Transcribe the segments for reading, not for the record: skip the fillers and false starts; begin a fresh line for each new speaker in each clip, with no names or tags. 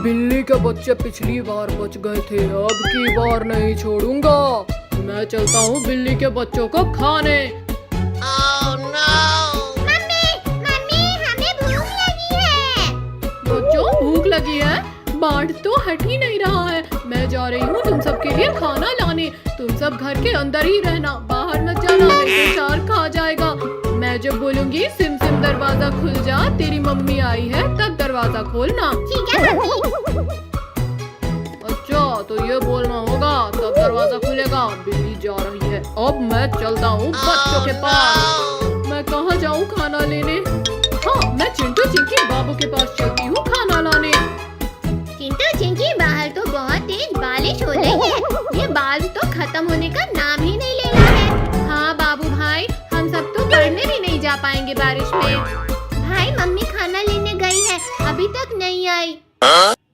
बिल्ली के बच्चे पिछली बार बच गए थे, अब की बार नहीं छोड़ूंगा। मैं चलता हूँ बिल्ली के बच्चों को खाने।
Oh, no! मम्मी, मम्मी, हमें भूख लगी है।
बच्चों भूख लगी है? बाढ़ तो हट ही नहीं रहा है। मैं जा रही हूँ तुम सब के लिए खाना लाने। तुम सब घर के अंदर ही रहना, बाहर मत जाना, नहीं तो शार्क खा जाएगा। मैं जब बोलूँगी सिम सिम दरवाजा खुल जा, तेरी मम्मी आई है, तब दरवाजा खोलना।
ठीक है मम्मी।
अच्छा तो ये बोलना होगा, तब दरवाजा खुलेगा। बिल्ली जा रही है, अब मैं चलता हूँ बच्चों के पास। मैं कहाँ जाऊँ खाना लेने? हाँ, मैं चिंटू चिंकी बाबू के पास चलती हूँ खाना लाने।
चिंटू चिंकी, बाहर तो बहुत तेज बारिश हो रही है। ये बारिश तो खत्म होने का नाम ही नहीं ले रहा है।
हाँ बाबू भाई, हम सब तो पढ़ने भी नहीं जा पाएंगे बारिश में।
भाई मम्मी खाना लेने गई है, अभी तक नहीं आई।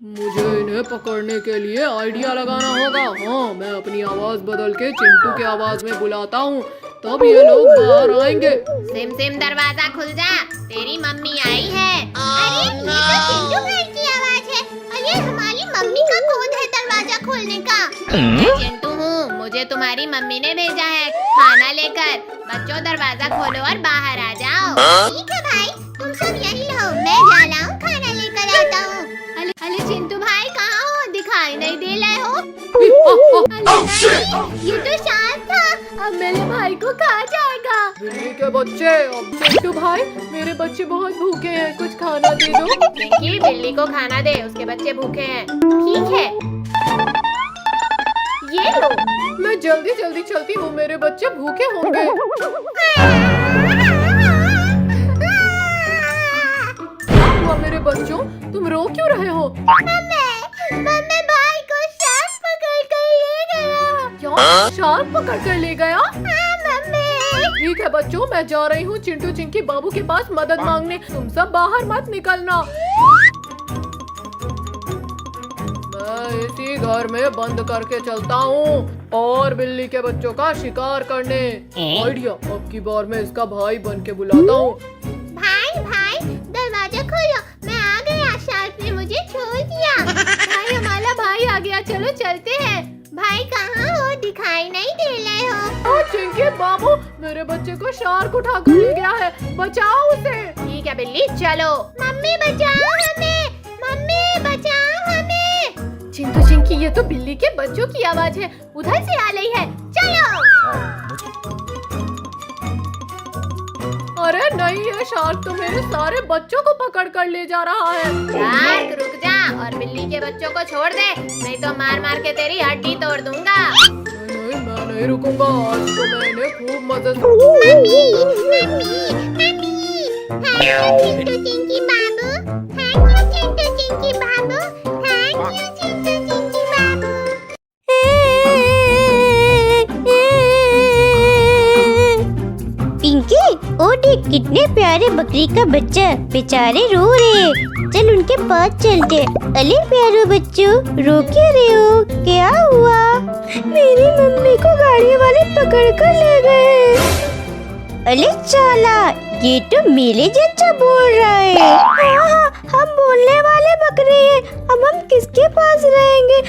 मुझे इन्हें पकड़ने के लिए आइडिया लगाना होगा। हाँ, मैं अपनी आवाज बदल के चिंटू की आवाज में बुलाता हूँ, तब ये लोग बाहर आएंगे।
सिम सिम दरवाजा खुल जा, तेरी मम्मी आई है। अरे ये तो चिंटू भाई की आवाज है, और ये हमारी मम्मी का कोड है दरवाजा खोलने का। मैं चिंटू हूँ, मुझे तुम्हारी मम्मी ने भेजा है खाना लेकर। बच्चों दरवाजा खोलो और बाहर आ जाओ। ठीक है भाई, तुम सब यही रहो, मैं जा रहा हूँ खाना लेकर आता हूँ। अरे चिंटू भाई कहाँ हो, दिखाई नहीं दे रहे हो? ये तो शार्क था, अब मेरे भाई को खा जाएगा।
बिल्ली के बच्चे, अब चिंटू भाई मेरे बच्चे बहुत भूखे हैं, कुछ खाना दे दो।
चिंकी बिल्ली को खाना दे, उसके बच्चे भूखे हैं। ठीक है, ये लो।
मैं जल्दी जल्दी चलती हूँ, मेरे बच्चे भूखे होंगे। क्या मेरे बच्चों, तुम रो क्यों रहे हो?
मम्मी भाई को शार्क पकड़ कर ले गया।
क्या शार्क पकड़ कर ले गया?
हाँ मम्मी।
ठीक है बच्चों, मैं जा रही हूँ चिंटू चिंकी बाबू के पास मदद मांगने। तुम सब बाहर मत निकलना। मैं इसी घर में बंद करके चलता हूँ और बिल्ली के बच्चों का शिकार करने। आइडिया, अब की बार मैं इसका भाई बन के बुलाता हूँ।
भाई भाई दरवाजा खोलो, मैं आ गया, शार्क ने मुझे छोड़ दिया।
भाई हमारा भाई आ गया, चलो चलते हैं।
भाई कहाँ हो, दिखाई नहीं दे रहे हो?
ओ चिंकी बाबू, मेरे बच्चे को शार्क उठा कर ले गया है, बचाओ उसे।
ठीक है बिल्ली, चलो। मम्मी बचाओ हमें, मम्मी बचाओ हमें।
चिंटू चिंकी, ये तो बिल्ली के बच्चों की आवाज है, उधर से आ रही है,
चलो।
अरे नहीं, ये शार्क तो मेरे सारे बच्चों को पकड़ कर ले जा रहा है।
शार्क रुक जा और बिल्ली के बच्चों को छोड़ दे, नहीं तो मार मार के तेरी हड्डी तोड़ दूंगा।
नहीं, मैं नहीं रुकूंगा, आज तो मैंने खूब मजे से।
Mummy, mummy, mummy, thank you Chintu Chinki बाबू, थैंक यू चिंटू चिंकी बाबू, थैंक यू चिंटू चिंकी बाबू। पिंकी, ओ देख कितने प्यारे बकरी का बच्चा, बेचारे रो रहे। चल उनके पास चलते। अरे प्यारे बच्चों, रो क्यों रहे हो, क्या हुआ? मेरी मम्मी को गाड़ी वाले पकड़ कर ले गए। अरे चाला, ये तो मेरे जैसा बोल रहा है। हाँ, हम बोलने वाले बकरे हैं, अब हम किसके पास रहेंगे?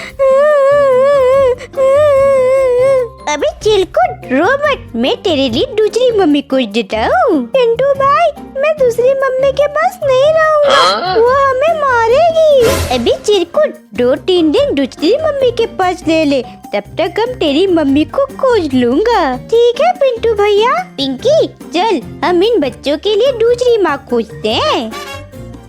अबे चिलकुट, रो मत, मैं तेरे लिए दूसरी मम्मी खोज देता हूँ। पिंटू भाई, मैं दूसरी मम्मी के पास नहीं रहूँगा, वो हमें मारेगी। अबे चिलकुट, 2-3 दिन दूसरी मम्मी के पास ले ले, तब तक हम तेरी मम्मी को खोज लूँगा। ठीक है पिंटू भैया। पिंकी चल, हम इन बच्चों के लिए दूसरी माँ खोजते हैं।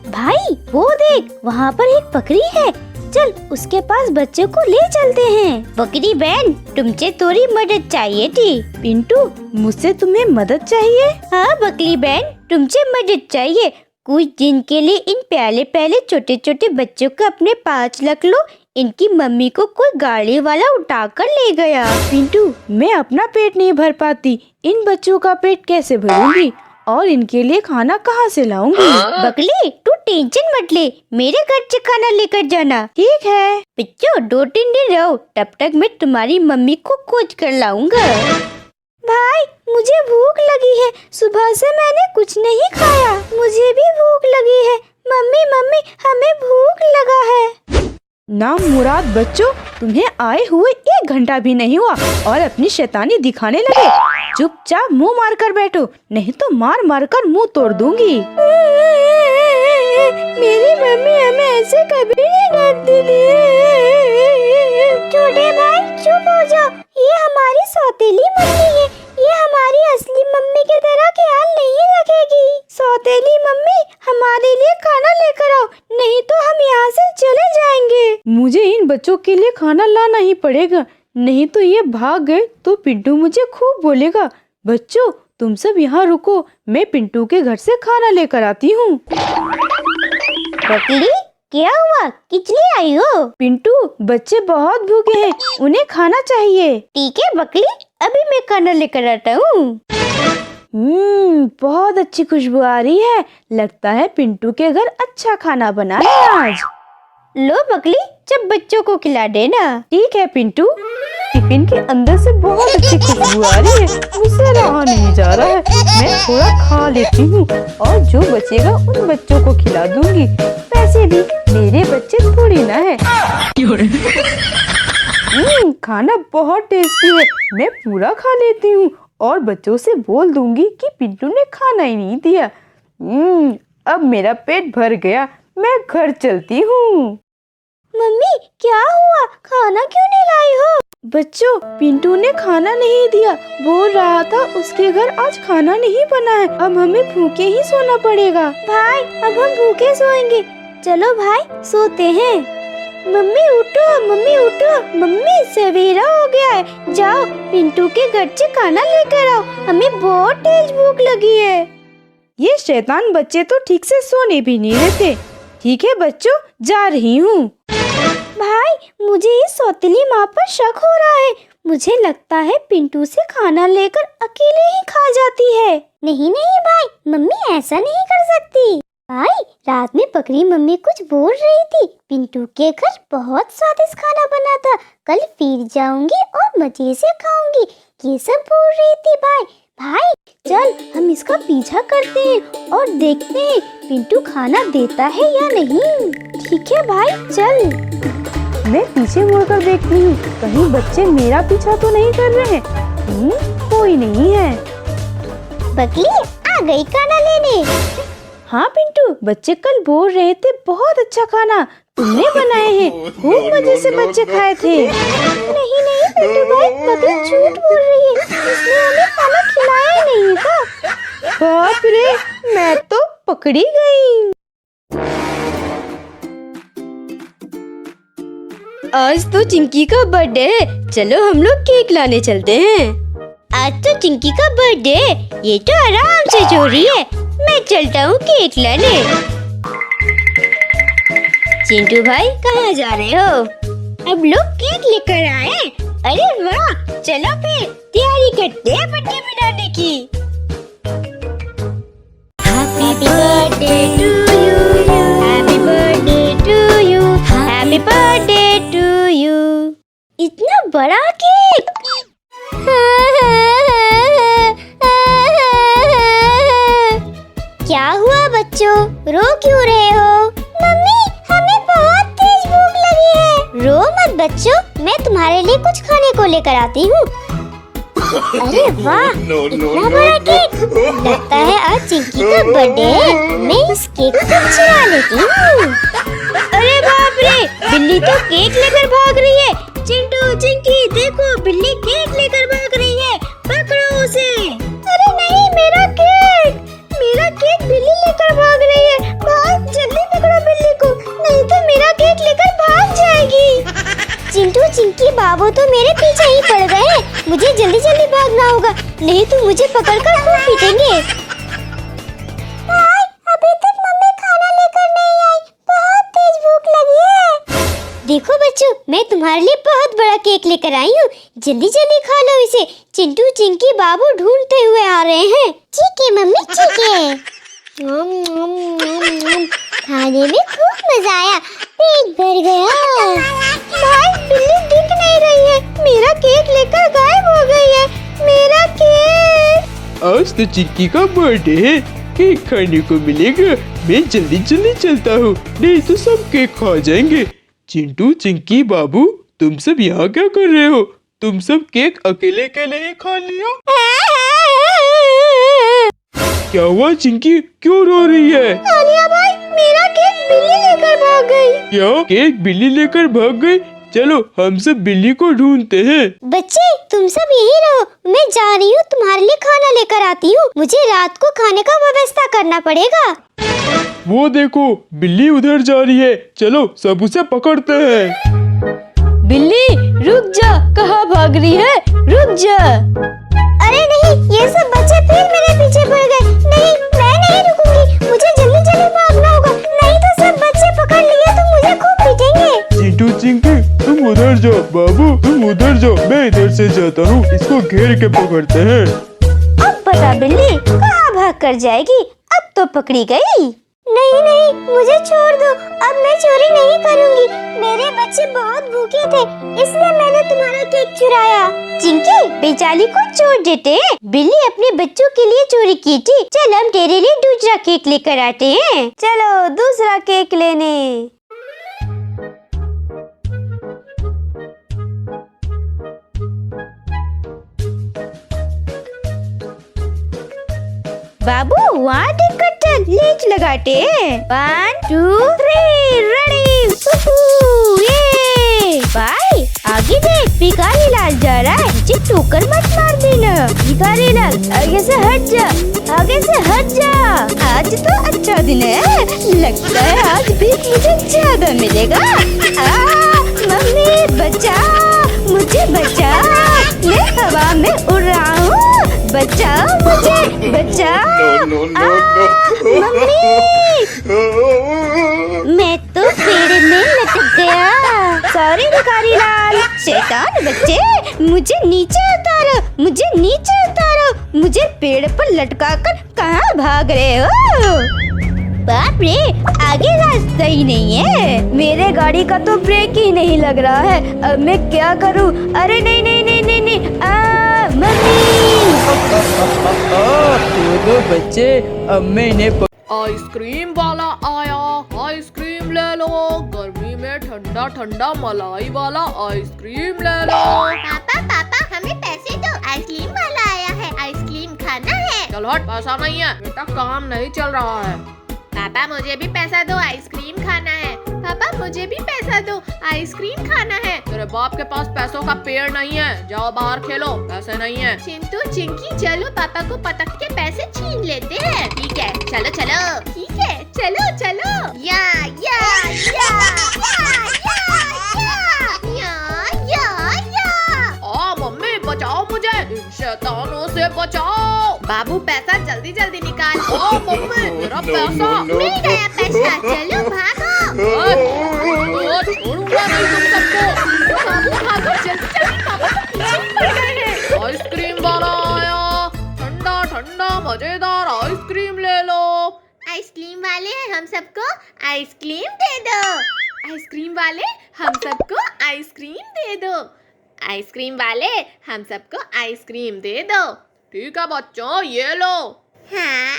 भाई वो देख, वहाँ पर एक बकरी है, चल उसके पास बच्चों को ले चलते हैं। बकरी बहन, तुमसे थोड़ी मदद चाहिए थी। पिंटू, मुझसे तुम्हें मदद चाहिए? हाँ बकरी बहन, तुमसे मदद चाहिए। कुछ दिन के लिए इन प्याले प्याले छोटे छोटे बच्चों को अपने पास रख लो, इनकी मम्मी को कोई गाड़ी वाला उठाकर ले गया।
पिंटू, मैं अपना पेट नहीं भर पाती, इन बच्चों का पेट कैसे भरूंगी और इनके लिए खाना कहाँ से लाऊंगी?
बकली, तू टेंशन मत ले, मेरे घर से खाना लेकर जाना।
ठीक है।
बच्चों 2-3 दिन रहो, तब तक मैं तुम्हारी मम्मी को खोज कर लाऊंगा। भाई मुझे भूख लगी है, सुबह से मैंने कुछ नहीं खाया। मुझे भी भूख लगी है। मम्मी मम्मी, हमें भूख लगा है।
नाम मुराद बच्चों, तुम्हें आए हुए 1 घंटा भी नहीं हुआ और अपनी शैतानी दिखाने लगे। चुपचाप मुंह मार कर बैठो, नहीं तो मार मार कर मुंह तोड़ दूंगी।
मेरी मम्मी हमें ऐसे कभी नहीं डांटती थी। छोटे भाई चुप हो जाओ, ये हमारी सौतेली मम्मी है, ये हमारी असली मम्मी की तरह ख्याल नहीं रखेगी। सौतेली मम्मी हमारे लिए खाना लेकर आओ, नहीं तो हम यहाँ से चले जाएंगे।
मुझे इन बच्चों के लिए खाना लाना ही पड़ेगा, नहीं तो ये भाग गए तो पिंटू मुझे खूब बोलेगा। बच्चों तुम सब यहाँ रुको, मैं पिंटू के घर से खाना लेकर आती हूँ।
बकली क्या हुआ, किस लिए आई हो?
पिंटू बच्चे बहुत भूखे हैं, उन्हें खाना चाहिए।
ठीक है बकली, अभी मैं खाना लेकर आता हूँ।
बहुत अच्छी खुशबू आ रही है, लगता है पिंटू के घर अच्छा खाना बना है आज।
लो बकली, जब बच्चों को खिला देना।
ठीक है पिंटू। टिफिन के अंदर से बहुत अच्छी खुशबू आ रही है, मुझसे रहा नहीं जा रहा है। मैं थोड़ा खा लेती हूँ और जो बचेगा उन बच्चों को खिला दूंगी। वैसे भी मेरे बच्चे थोड़ी ना है। खाना बहुत टेस्टी है, मैं पूरा खा लेती हूँ और बच्चों से बोल दूंगी कि पिंटू ने खाना ही नहीं दिया। अब मेरा पेट भर गया, मैं घर चलती हूँ।
मम्मी क्या हुआ, खाना क्यों नहीं लाई हो?
बच्चों पिंटू ने खाना नहीं दिया, बोल रहा था उसके घर आज खाना नहीं बना है। अब हमें भूखे ही सोना पड़ेगा।
भाई अब हम भूखे सोएंगे, चलो भाई सोते हैं। मम्मी उठो, मम्मी उठो, मम्मी सवेरा हो गया है, जाओ पिंटू के घर से खाना लेकर आओ, हमें बहुत तेज भूख लगी है।
ये शैतान बच्चे तो ठीक से सोने भी नहीं देते। ठीक है बच्चों, जा रही हूँ।
भाई मुझे इस सौतेली माँ पर शक हो रहा है, मुझे लगता है पिंटू से खाना लेकर अकेले ही खा जाती है। नहीं नहीं भाई, मम्मी ऐसा नहीं कर सकती। भाई रात में पकड़ी मम्मी कुछ बोल रही थी, पिंटू के घर बहुत स्वादिष्ट खाना बना था, कल फिर जाऊंगी और मजे से खाऊंगी, ये सब बोल रही थी। भाई चल हम इसका पीछा करते हैं और देखते हैं पिंटू खाना देता है या नहीं। ठीक है भाई चल।
मैं पीछे मुड़कर देखती हूँ, कहीं बच्चे मेरा पीछा तो नहीं कर रहे हैं। कोई नहीं है।
बकली आ गई खाना लेने।
हाँ पिंटू, बच्चे कल बोल रहे थे बहुत अच्छा खाना तुमने बनाए हैं, खूब मजे से बच्चे खाए थे।
नहीं नहीं पिंटू भाई, बकली झूठ बोल रही है, इसने हमें खाना खिलाया नहीं था।
बाप रे, मैं तो पकड़ी गई।
आज तो चिंकी का बर्थडे है, चलो हम लोग केक लाने चलते हैं। आज तो चिंकी का बर्थडे है, ये तो आराम से चोरी है, मैं चलता हूँ केक लाने। चिंटू भाई कहाँ जा रहे हो? अब लोग केक लेकर आए। अरे वाह, चलो फिर तैयारी करते हैं बर्थडे मनाने की। Happy birthday to you, happy birthday to you, happy birthday to you. इतना बड़ा केक। क्या हुआ बच्चों, रो क्यों रहे हो? मम्मी हमें बहुत तेज भूख लगी है। रो मत बच्चों, मैं तुम्हारे लिए कुछ खाने को लेकर आती हूँ। अरे वाह, इतना बड़ा केक, लगता है आज चिंकी का बर्थडे है, मैं इस केक को चुरा लेती हूँ। अरे बाप रे, बिल्ली तो केक लेकर भाग रही है। चिंटू चिंकी देखो, बिल्ली केक लेकर भाग रही है, पकड़ो उसे। अरे नहीं, मेरा केक बिल्ली लेकर भाग रही है, भाग जल्दी पकड़ो बिल्ली को, नहीं तो मेरा केक लेकर भाग जाएगी। चिंटू चिंकी बाबू तो मेरे पीछे ही पड़ गए हैं, मुझे जल्दी जल्दी भागना होगा, नहीं तो मुझे पकड़कर खूब पीटेंगे। भाई अभी तक मम्मी खाना लेकर नहीं आई, बहुत तेज भूख लगी है। देखो बच्चों, मैं तुम्हारे लिए बहुत बड़ा केक लेकर आई हूँ, जल्दी जल्दी खा लो इसे, चिंटू चिंकी बाबू ढूंढते हुए आ रहे हैं। ठीक है मम्मी, ठीक है। खाने में खूब मजा आया, पेट भर गया। भाई बिल्ली दिख नहीं रही है, मेरा केक लेकर गायब हो गई है, मेरा केक।
आज तो चिक्की का बर्थडे है, केक खाने को मिलेगा। मैं जल्दी जल्दी चलता हूँ, नहीं तो सब केक खा जाएंगे। चिंटू चिंकी बाबू तुम सब यहाँ क्या कर रहे हो? तुम सब केक अकेले अकेले ही खा लिया? क्या हुआ चिंकी, क्यों रो रही है?
आलिया भाई, मेरा केक बिल्ली लेकर भाग गई।
क्या केक बिल्ली लेकर भाग गई? चलो हम सब बिल्ली को ढूंढते हैं।
बच्चे तुम सब यही रहो, मैं जा रही हूँ तुम्हारे लिए खाना लेकर आती हूँ। मुझे रात को खाने का व्यवस्था करना पड़ेगा।
वो देखो बिल्ली उधर जा रही है, चलो सब उसे पकड़ते हैं।
बिल्ली रुक जा, कहाँ भाग रही है? रुक जा।
अरे नहीं, ये सब बच्चे फिर मेरे पीछे पड़ गए। नहीं, मैं नहीं रुकूंगी, मुझे जल्दी जल्दी भागना होगा, नहीं तो सब बच्चे पकड़ लिए तो मुझे खूब पीटेंगे।
चिंटू चिंकी तुम उधर जाओ, बाबू तुम उधर जाओ, मैं इधर से जाता हूँ, इसको घेर के पकड़ते हैं।
अब बता बिल्ली कहाँ भाग कर जाएगी? अब तो पकड़ी गई। नहीं नहीं, मुझे छोड़ दो, अब मैं चोरी नहीं करूंगी। मेरे बच्चे बहुत भूखे थे, इसलिए मैंने तुम्हारा केक चुराया। चिंकी बेचारी को छोड़ देते हैं, बिल्ली अपने बच्चों के लिए चोरी की थी। चल हम तेरे लिए दूसरा केक लेकर आते हैं।
चलो दूसरा केक लेने।
बाबू वहाँ टिकट लेट लगाते हैं। 1 2 3 रेडी। ये भाई आगे देख, भिखारी लाल जा रहा है, मुझे ठोकर मत मार देना। भिखारी लाल आगे से हट जा, आगे से हट जा। आज तो अच्छा दिन है, लगता है आज भी मुझे ज्यादा मिलेगा। मम्मी बचा, मुझे बचा, मैं हवा में उड़ रहा हूँ, बचाओ मुझे, बचाओ। मम्मी मैं तो पेड़ में लटक गया। सॉरी भिखारी लाल। शैतान बच्चे, मुझे नीचे उतारो, मुझे नीचे उतारो, मुझे पेड़ पर लटकाकर कहाँ भाग रहे हो? बाप रे, आगे रास्ता ही नहीं है।
मेरे गाड़ी का तो ब्रेक ही नहीं लग रहा है, अब मैं क्या करूं? अरे नहीं नहीं नहीं नहीं नहीं, मम्मी।
दो बच्चे, अब मैं इन्हें
आइसक्रीम वाला आया, आइसक्रीम ले लो। गर्मी में ठंडा ठंडा मलाई वाला आइसक्रीम ले लो।
पापा पापा हमें पैसे दो, आइसक्रीम वाला आया है, आइसक्रीम खाना है।
चल हट, पैसा नहीं है बेटा, काम नहीं चल रहा है।
पापा मुझे भी पैसा दो, आइसक्रीम खाना है। पापा मुझे भी पैसा दो, आइसक्रीम खाना है।
तेरे बाप के पास पैसों का पेड़ नहीं है, जाओ बाहर खेलो, पैसे नहीं है।
चिंटू चिंकी चलो पापा को पटक के पैसे छीन लेते हैं। ठीक है चलो चलो, ठीक है चलो चलो। या या या
मम्मी बचाओ मुझे, इन शैतानों से बचाओ।
बाबू पैसा जल्दी जल्दी निकाल।
ओ मम्मी मेरा पैसा
मिल गया पैसा, चलो भागो।
छोड़ूंगा नहीं तुम सबको। बाबू भागो जल्दी जल्दी, पापा तो पीछे पड़ गए हैं। आइसक्रीम वाला आया, ठंडा ठंडा मजेदार आइसक्रीम ले लो।
आइसक्रीम वाले हम सबको आइसक्रीम दे दो। आइसक्रीम वाले हम सबको आइसक्रीम दे दो। आइसक्रीम वाले हम सबको आइसक्रीम दे दो।
ठीक है बच्चों, ये लो।
हाँ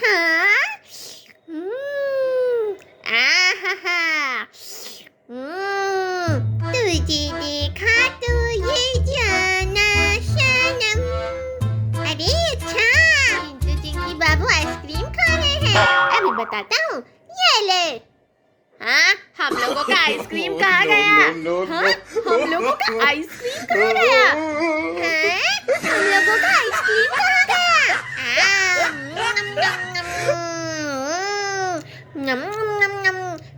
हाँ तुझे देखा तो ये जाना सनम। अरे अच्छा, चिंटू चिंकी बाबू आइसक्रीम खा रहे हैं, अभी बताता हूँ, ये ले। हाँ, हम लोगों का आइसक्रीम कहाँ गया? हाँ, हम लोगों का आइसक्रीम कहाँ गया? हाँ, हम लोगों का आइसक्रीम कहाँ गया?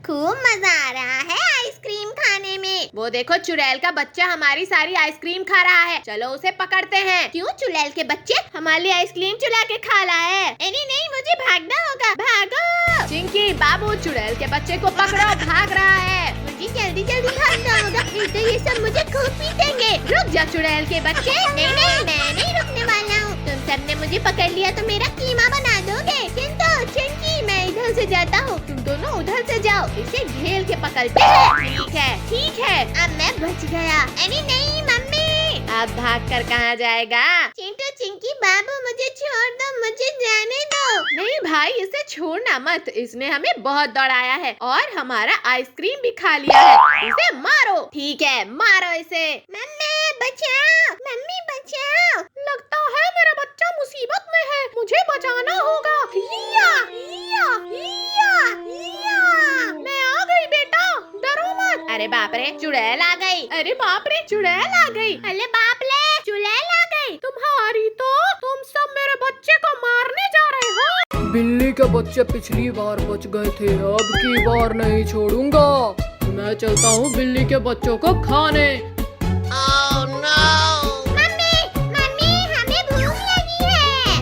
खूब मजा आ रहा है आइसक्रीम खाने में। वो देखो चुड़ैल का बच्चा हमारी सारी आइसक्रीम खा रहा है, चलो उसे पकड़ते हैं। क्यों चुड़ैल के बच्चे हमारी आइसक्रीम चुरा के खा रहा है? अरे नहीं, मुझे भागना होगा, भागो।
चिंकी बाबू चुड़ैल के बच्चे को पकड़ो, भाग रहा है।
मुझे जल्दी जल्दी भागना होगा, नहीं तो ये सब मुझे खूब पीटेंगे।
रुक जा चुड़ैल के बच्चे।
नहीं नहीं, मैं नहीं रुकने वाला हूँ। तुम सबने मुझे पकड़ लिया तो मेरा कीमा बना दोगे। चिंटू चिंकी मैं इधर से जाता हूँ, तुम दोनों उधर से जाओ, इसे घेर के पकड़ते हैं। ठीक है, अब मैं बच गया। अरे नहीं मम्मी,
अब भाग कर कहाँ जाएगा?
चिंटू चिंकी बाबू मुझे छोड़ दो, मुझे जाने दो।
नहीं भाई, इसे छोड़ना मत, इसने हमें बहुत दौड़ाया है और हमारा आइसक्रीम भी खा लिया है। इसे मारो। ठीक है, मारो इसे।
मम्मी बचाओ, मम्मी बचाओ।
लगता है मेरा बच्चा मुसीबत में है, मुझे बचाना होगा।
लिया, लिया, लिया, लिया।
मैं आ गई बेटा, डरो मत। अरे बाप रे, चुड़ैल आ गई। अरे बाप रे, चुड़ैल आ गई।
अरे बाप ले, चुड़ैल आ गई।
तुम्हारी तो, तुम सब मेरे बच्चे को मारने जा रहे हो। बिल्ली के बच्चे पिछली बार बच गए थे, अब की बार नहीं छोड़ूंगा। मैं चलता हूँ बिल्ली के बच्चों को खाने।
मम्मी, मम्मी हमें भूख लगी है।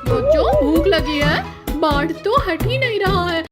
बच्चों, भूख लगी है? बाढ़ तो हट ही नहीं रहा है।